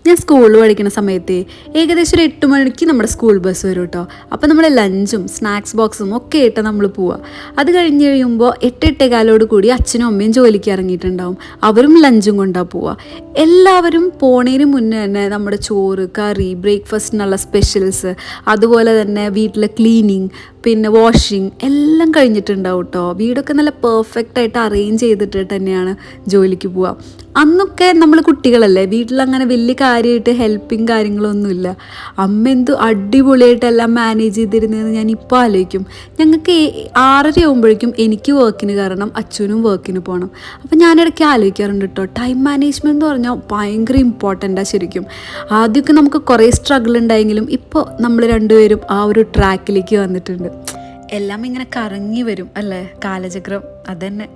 ഞാൻ സ്കൂളിൽ പഠിക്കുന്ന സമയത്ത് ഏകദേശം ഒരു 8 മണിക്ക് നമ്മുടെ സ്കൂൾ ബസ് വരും കേട്ടോ. അപ്പോൾ നമ്മൾ ലഞ്ചും സ്നാക്സ് ബോക്സും ഒക്കെ ആയിട്ട് നമ്മൾ പോവുക. അത് കഴിഞ്ഞ് കഴിയുമ്പോൾ 8-8:15 കൂടി അച്ഛനും അമ്മയും ജോലിക്ക് ഇറങ്ങിയിട്ടുണ്ടാവും. അവരും ലഞ്ചും കൊണ്ടാണ് പോവുക. എല്ലാവരും പോണതിന് മുന്നേ തന്നെ നമ്മുടെ ചോറ്, കറി, ബ്രേക്ക്ഫാസ്റ്റിനുള്ള സ്പെഷ്യൽസ്, അതുപോലെ തന്നെ വീട്ടിലെ ക്ലീനിങ്, പിന്നെ വാഷിങ് എല്ലാം കഴിഞ്ഞിട്ടുണ്ടാവും കേട്ടോ. വീടൊക്കെ നല്ല പെർഫെക്റ്റായിട്ട് അറേഞ്ച് ചെയ്തിട്ട് തന്നെയാണ് ജോലിക്ക് പോവുക. അന്നൊക്കെ നമ്മൾ കുട്ടികളല്ലേ, വീട്ടിലങ്ങനെ വലിയ കാര്യമായിട്ട് ഹെൽപ്പിങ് കാര്യങ്ങളൊന്നുമില്ല. അമ്മ എന്തു അടിപൊളിയായിട്ടെല്ലാം മാനേജ് ചെയ്തിരുന്നതെന്ന് ഞാൻ ഇപ്പോൾ ആലോചിക്കും. ഞങ്ങൾക്ക് 6:30 ആകുമ്പോഴേക്കും എനിക്ക് വർക്കിന് കയറണം, അച്ഛനും വർക്കിന് പോകണം. അപ്പോൾ ഞാനിടയ്ക്ക് ആലോചിക്കാറുണ്ട് കേട്ടോ, ടൈം മാനേജ്മെൻറ്റ് എന്ന് പറഞ്ഞാൽ ഭയങ്കര ഇമ്പോർട്ടൻ്റാണ് ശരിക്കും. ആദ്യമൊക്കെ നമുക്ക് കുറേ സ്ട്രഗിൾ ഉണ്ടായെങ്കിലും ഇപ്പോൾ നമ്മൾ രണ്ടുപേരും ആ ഒരു ട്രാക്കിലേക്ക് വന്നിട്ടുണ്ട്. എല്ലാം ഇങ്ങനെ കറങ്ങി വരും അല്ലേ, കാലചക്രം അതന്നെ.